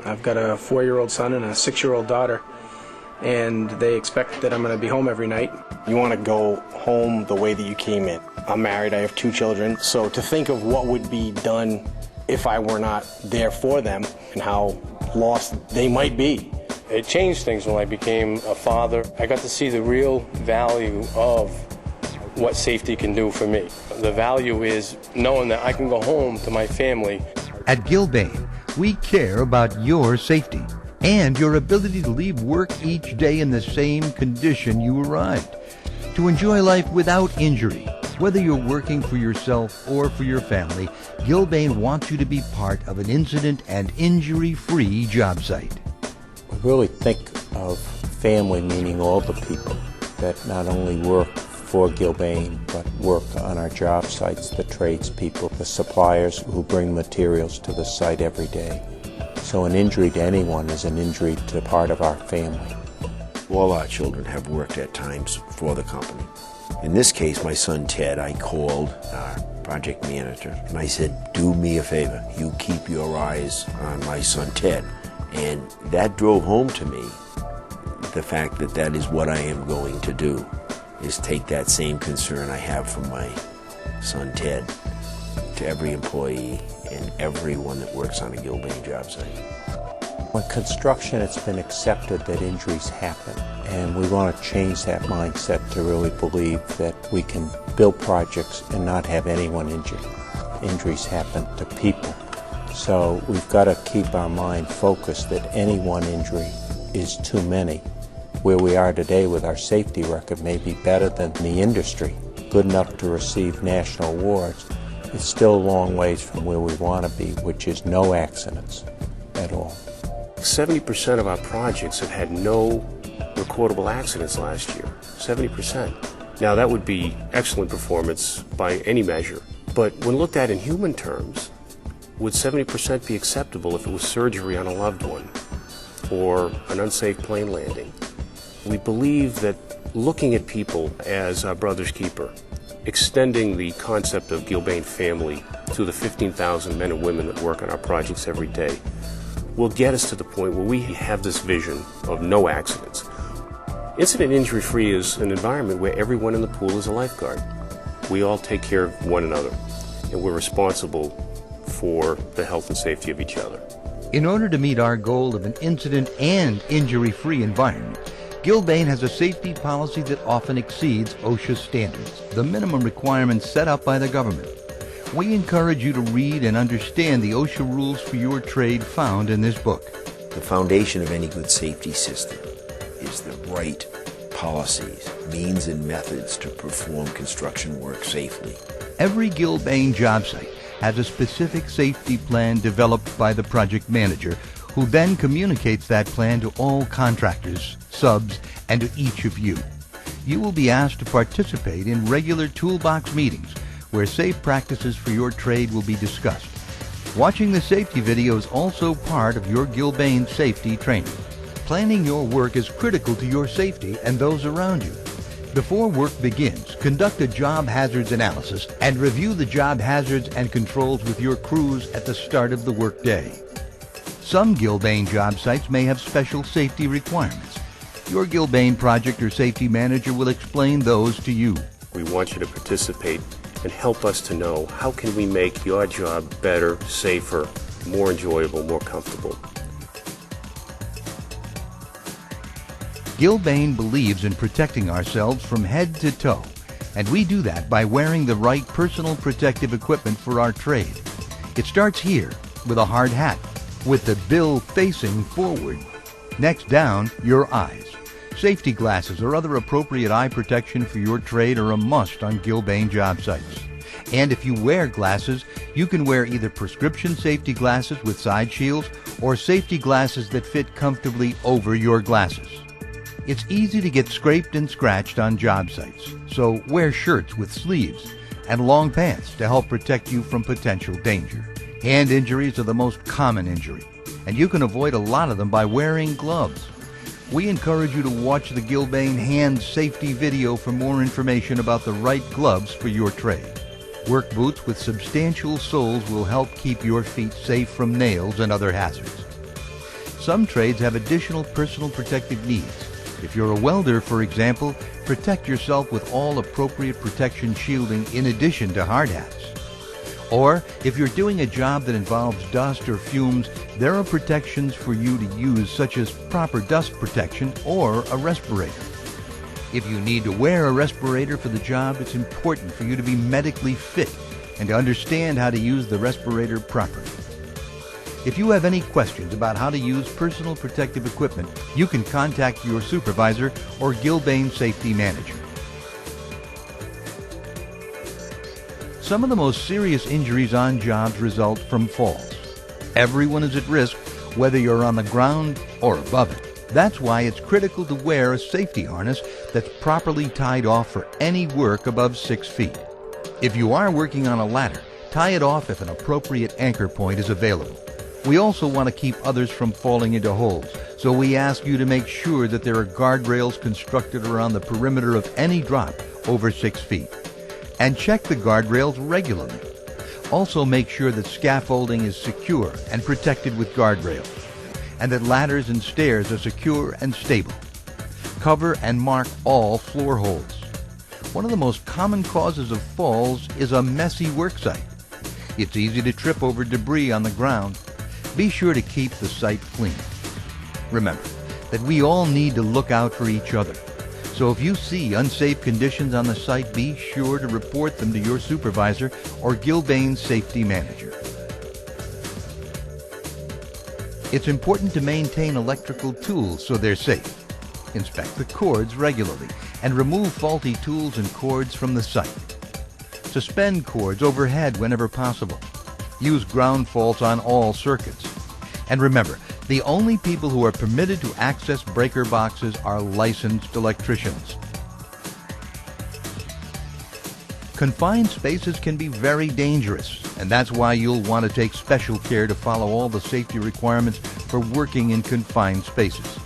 I've got a 4-year-old son and a 6-year-old daughter, and they expect that I'm going to be home every night. You want to go home the way that you came in. I'm married, I have 2 children, so to think of what would be done if I were not there for them and how lost they might be. It changed things when I became a father. I got to see the real value of what safety can do for me. The value is knowing that I can go home to my family. At Gilbane, we care about your safety and your ability to leave work each day in the same condition you arrived. To enjoy life without injury, whether you're working for yourself or for your family, Gilbane wants you to be part of an incident and injury-free job site. We really think of family meaning all the people that not only work for Gilbane, but work on our job sites, the tradespeople, the suppliers who bring materials to the site every day. So an injury to anyone is an injury to part of our family. All our children have worked at times for the company. In this case, my son Ted, I called our project manager and I said, do me a favor, you keep your eyes on my son Ted. And that drove home to me the fact that that is what I am going to do, is take that same concern I have for my son Ted to every employee and everyone that works on a Gilbane job site. With construction, it's been accepted that injuries happen, and we want to change that mindset to really believe that we can build projects and not have anyone injured. Injuries happen to people. So we've got to keep our mind focused that any one injury is too many. Where we are today with our safety record may be better than the industry, good enough to receive national awards. It's still a long ways from where we want to be, which is no accidents at all. 70% of our projects have had no recordable accidents last year. 70%. Now that would be excellent performance by any measure. But when looked at in human terms, would 70% be acceptable if it was surgery on a loved one or an unsafe plane landing? We believe that looking at people as our brother's keeper, extending the concept of Gilbane family to the 15,000 men and women that work on our projects every day will get us to the point where we have this vision of no accidents. Incident injury-free is an environment where everyone in the pool is a lifeguard. We all take care of one another, and we're responsible for the health and safety of each other. In order to meet our goal of an incident and injury-free environment, Gilbane has a safety policy that often exceeds OSHA standards, the minimum requirements set up by the government. We encourage you to read and understand the OSHA rules for your trade found in this book. The foundation of any good safety system is the right policies, means and methods to perform construction work safely. Every Gilbane job site has a specific safety plan developed by the project manager, who then communicates that plan to all contractors, subs, and to each of you. You will be asked to participate in regular toolbox meetings where safe practices for your trade will be discussed. Watching the safety video is also part of your Gilbane safety training. Planning your work is critical to your safety and those around you. Before work begins, conduct a job hazards analysis and review the job hazards and controls with your crews at the start of the workday. Some Gilbane job sites may have special safety requirements. Your Gilbane project or safety manager will explain those to you. We want you to participate and help us to know how can we make your job better, safer, more enjoyable, more comfortable. Gilbane believes in protecting ourselves from head to toe, and we do that by wearing the right personal protective equipment for our trade. It starts here with a hard hat, with the bill facing forward. Next down, your eyes. Safety glasses or other appropriate eye protection for your trade are a must on Gilbane job sites. And if you wear glasses, you can wear either prescription safety glasses with side shields or safety glasses that fit comfortably over your glasses. It's easy to get scraped and scratched on job sites, so wear shirts with sleeves and long pants to help protect you from potential danger. Hand injuries are the most common injury, and you can avoid a lot of them by wearing gloves. We encourage you to watch the Gilbane hand safety video for more information about the right gloves for your trade. Work boots with substantial soles will help keep your feet safe from nails and other hazards. some trades have additional personal protective needs. If you're a welder, for example, protect yourself with all appropriate protection shielding in addition to hard hats. Or, if you're doing a job that involves dust or fumes, there are protections for you to use, such as proper dust protection or a respirator. If you need to wear a respirator for the job, it's important for you to be medically fit and to understand how to use the respirator properly. If you have any questions about how to use personal protective equipment, you can contact your supervisor or Gilbane safety manager. Some of the most serious injuries on jobs result from falls. Everyone is at risk, whether you're on the ground or above it. That's why it's critical to wear a safety harness that's properly tied off for any work above 6 feet. If you are working on a ladder, tie it off if an appropriate anchor point is available. We also want to keep others from falling into holes, so we ask you to make sure that there are guardrails constructed around the perimeter of any drop over 6 feet. And check the guardrails regularly. Also make sure that scaffolding is secure and protected with guardrails, and that ladders and stairs are secure and stable. Cover and mark all floor holes. One of the most common causes of falls is a messy worksite. It's easy to trip over debris on the ground. Be sure to keep the site clean. Remember that we all need to look out for each other. So if you see unsafe conditions on the site, be sure to report them to your supervisor or Gilbane safety manager. It's important to maintain electrical tools so they're safe. Inspect the cords regularly and remove faulty tools and cords from the site. Suspend cords overhead whenever possible. Use ground faults on all circuits. And remember, the only people who are permitted to access breaker boxes are licensed electricians. Confined spaces can be very dangerous, and that's why you'll want to take special care to follow all the safety requirements for working in confined spaces,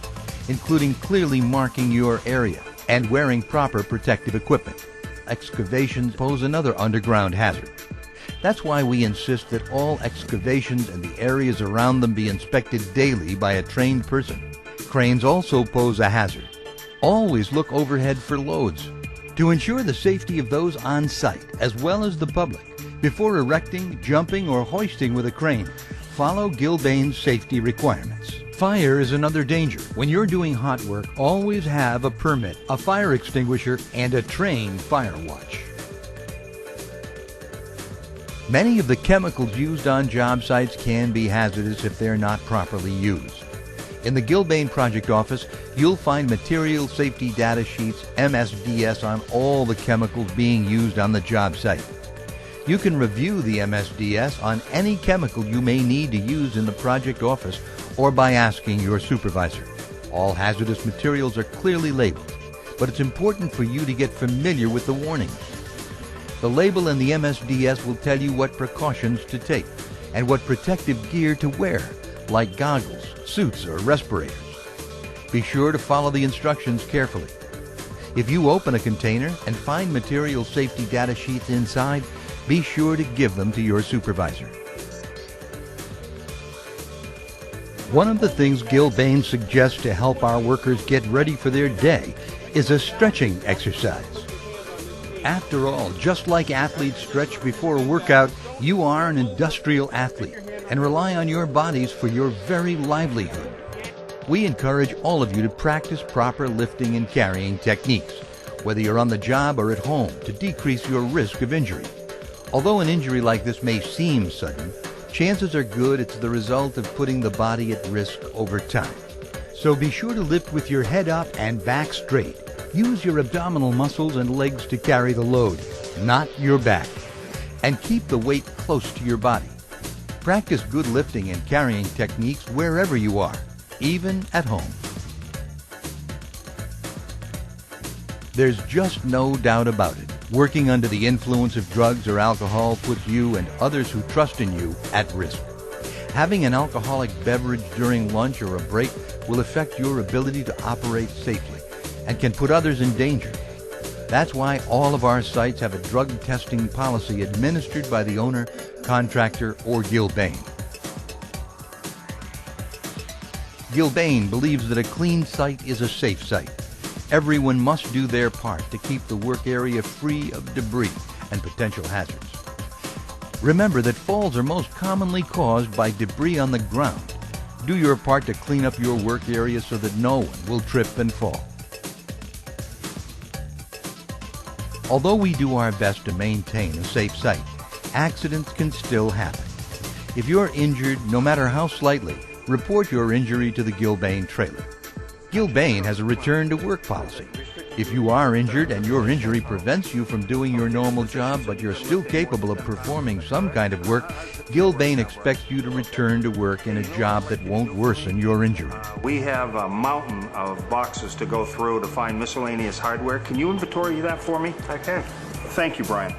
including clearly marking your area and wearing proper protective equipment. Excavations pose another underground hazard. That's why we insist that all excavations and the areas around them be inspected daily by a trained person. Cranes also pose a hazard. Always look overhead for loads. To ensure the safety of those on site, as well as the public, before erecting, jumping, or hoisting with a crane, follow Gilbane's safety requirements. Fire is another danger. When you're doing hot work, always have a permit, a fire extinguisher, and a trained fire watch. Many of the chemicals used on job sites can be hazardous if they're not properly used. In the Gilbane Project Office, you'll find material safety data sheets, MSDS, on all the chemicals being used on the job site. You can review the MSDS on any chemical you may need to use in the project office or by asking your supervisor. All hazardous materials are clearly labeled, but it's important for you to get familiar with the warnings. The label in the MSDS will tell you what precautions to take and what protective gear to wear, like goggles, suits, or respirators. Be sure to follow the instructions carefully. If you open a container and find material safety data sheets inside, be sure to give them to your supervisor. One of the things Gilbane suggests to help our workers get ready for their day is a stretching exercise. After all, just like athletes stretch before a workout, you are an industrial athlete and rely on your bodies for your very livelihood. We encourage all of you to practice proper lifting and carrying techniques, whether you're on the job or at home, to decrease your risk of injury. Although an injury like this may seem sudden, chances are good it's the result of putting the body at risk over time. So be sure to lift with your head up and back straight. Use your abdominal muscles and legs to carry the load, not your back. And keep the weight close to your body. Practice good lifting and carrying techniques wherever you are, even at home. There's just no doubt about it. Working under the influence of drugs or alcohol puts you and others who trust in you at risk. Having an alcoholic beverage during lunch or a break will affect your ability to operate safely and can put others in danger. That's why all of our sites have a drug testing policy administered by the owner, contractor, or Gilbane. Gilbane believes that a clean site is a safe site. Everyone must do their part to keep the work area free of debris and potential hazards. Remember that falls are most commonly caused by debris on the ground. Do your part to clean up your work area so that no one will trip and fall. Although we do our best to maintain a safe site, accidents can still happen. If you're injured, no matter how slightly, report your injury to the Gilbane trailer. Gilbane has a return to work policy. If you are injured and your injury prevents you from doing your normal job, but you're still capable of performing some kind of work, Gilbane expects you to return to work in a job that won't worsen your injury. We have a mountain of boxes to go through to find miscellaneous hardware. Can you inventory that for me? I can. Thank you, Brian.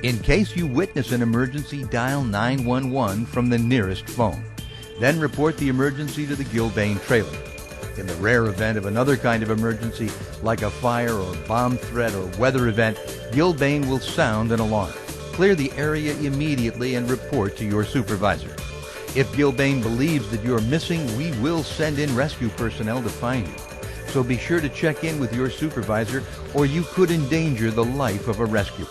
In case you witness an emergency, dial 911 from the nearest phone. Then report the emergency to the Gilbane trailer. In the rare event of another kind of emergency, like a fire or bomb threat or weather event, Gilbane will sound an alarm. Clear the area immediately and report to your supervisor. If Gilbane believes that you're missing, we will send in rescue personnel to find you. So be sure to check in with your supervisor, or you could endanger the life of a rescuer.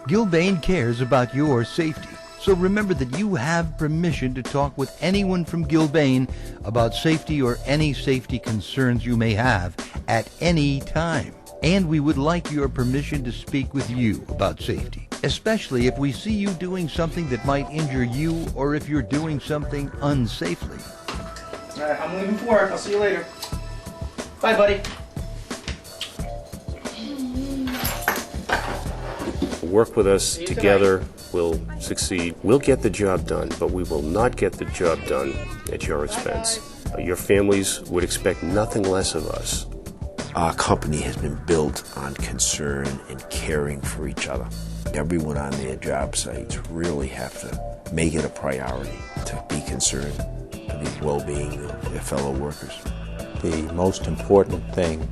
Gilbane cares about your safety. So remember that you have permission to talk with anyone from Gilbane about safety or any safety concerns you may have at any time. And we would like your permission to speak with you about safety, especially if we see you doing something that might injure you or if you're doing something unsafely. All right, I'm leaving for work. I'll see you later. Bye, buddy. Work with us together. We'll succeed. We'll get the job done, but we will not get the job done at your expense. Your families would expect nothing less of us. Our company has been built on concern and caring for each other. Everyone on their job sites really have to make it a priority to be concerned for the well-being of their fellow workers. The most important thing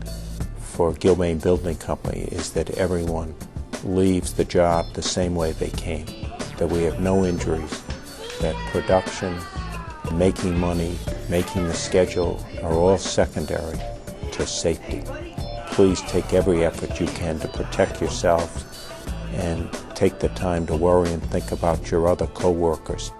for Gilbane Building Company is that everyone leaves the job the same way they came, that we have no injuries, that production, making money, making the schedule are all secondary to safety. Please take every effort you can to protect yourselves and take the time to worry and think about your other co-workers.